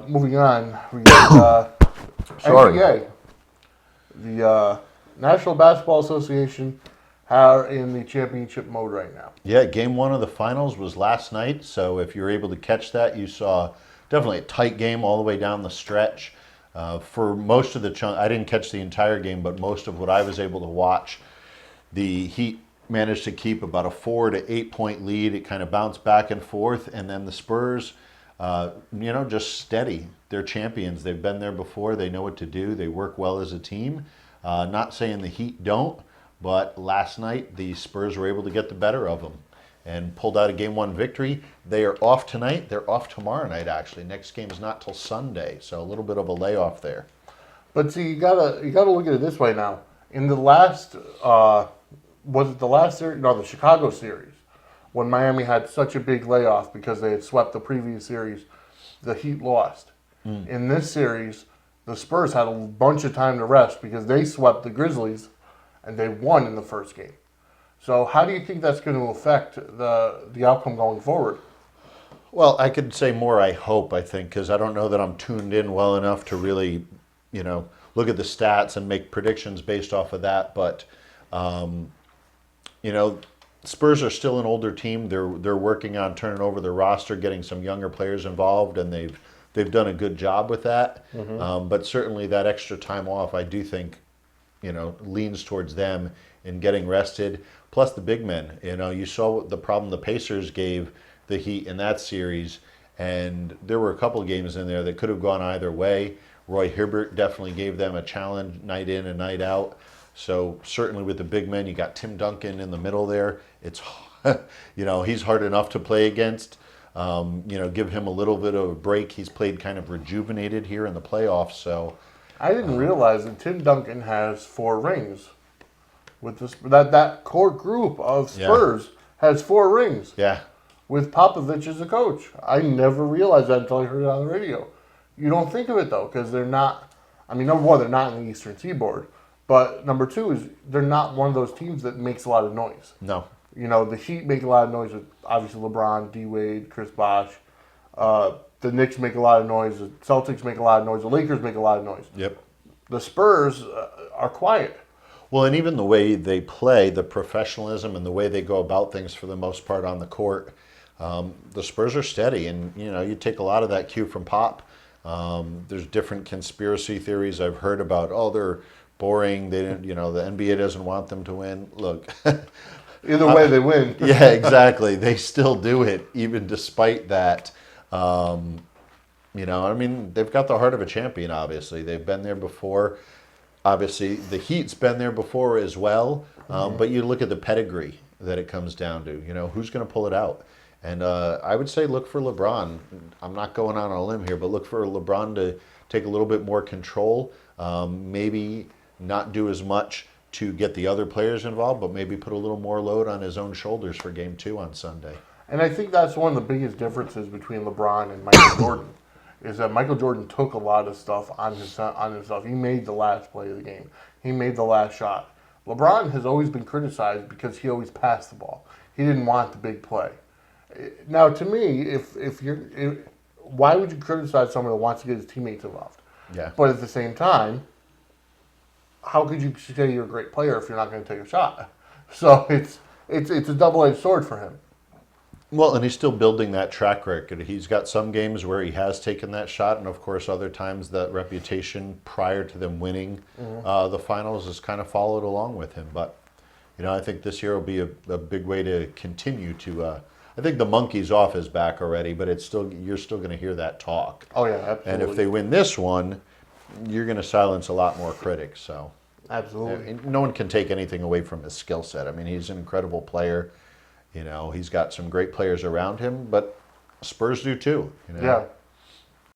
Moving on, we got Sorry. NBA. The National Basketball Association are in the championship mode right now. Yeah, game one of the finals was last night. So if you were able to catch that, you saw definitely a tight game all the way down the stretch. For most of the chunk, I didn't catch the entire game, but most of what I was able to watch, the Heat managed to keep about a 4 to 8 point lead. It kind of bounced back and forth, and then the Spurs, just steady. They're champions. They've been there before. They know what to do. They work well as a team. Not saying the Heat don't, but last night the Spurs were able to get the better of them and pulled out a game one victory. They are off tonight. They're off tomorrow night, actually. Next game is not till Sunday, so a little bit of a layoff there. But see, you gotta look at it this way now. In the last, was it the last series? No, the Chicago series, when Miami had such a big layoff because they had swept the previous series, the Heat lost. In this series, the Spurs had a bunch of time to rest because they swept the Grizzlies, and they won in the first game. So how do you think that's going to affect the outcome going forward? Well, I could say more, I hope, I think, because I don't know that I'm tuned in well enough to really, look at the stats and make predictions based off of that. But, Spurs are still an older team. They're working on turning over their roster, getting some younger players involved, and they've done a good job with that. But certainly that extra time off, I do think, leans towards them in getting rested. Plus the big men. You saw the problem the Pacers gave the Heat in that series, and there were a couple of games in there that could have gone either way. Roy Hibbert definitely gave them a challenge night in and night out. So certainly with the big men, you got Tim Duncan in the middle there. It's, he's hard enough to play against. Give him a little bit of a break. He's played kind of rejuvenated here in the playoffs. So I didn't realize that Tim Duncan has 4 rings. With this, that core group of Spurs has 4 rings. Yeah. With Popovich as a coach. I never realized that until I heard it on the radio. You don't think of it, though, because they're not... number one, they're not in the Eastern Seaboard. But number two is they're not one of those teams that makes a lot of noise. No. The Heat make a lot of noise with, obviously, LeBron, D-Wade, Chris Bosh. The Knicks make a lot of noise. The Celtics make a lot of noise. The Lakers make a lot of noise. Yep. The Spurs are quiet. Well, and even the way they play, the professionalism and the way they go about things for the most part on the court, the Spurs are steady. And, you take a lot of that cue from Pop. There's different conspiracy theories I've heard about, they're boring. They didn't, the NBA doesn't want them to win. Look. Either way, they win. Yeah, exactly. They still do it, even despite that. They've got the heart of a champion, obviously. They've been there before. Obviously, the Heat's been there before as well. But you look at the pedigree that it comes down to. Who's going to pull it out? And I would say look for LeBron. I'm not going on a limb here, but look for LeBron to take a little bit more control. Maybe not do as much to get the other players involved, but maybe put a little more load on his own shoulders for Game 2 on Sunday. And I think that's one of the biggest differences between LeBron and Michael Jordan, is that Michael Jordan took a lot of stuff on himself. He made the last play of the game. He made the last shot. LeBron has always been criticized because he always passed the ball. He didn't want the big play. Now, to me, why would you criticize someone that wants to get his teammates involved? Yeah. But at the same time, how could you say you're a great player if you're not going to take a shot? So it's a double-edged sword for him. Well, and he's still building that track record. He's got some games where he has taken that shot, and of course other times that reputation prior to them winning the finals has kind of followed along with him. But, I think this year will be a big way to continue to... I think the monkey's off his back already, but you're still going to hear that talk. Oh, yeah, absolutely. And if they win this one, you're going to silence a lot more critics. So absolutely. No one can take anything away from his skill set. He's an incredible player. He's got some great players around him, but Spurs do too. Yeah.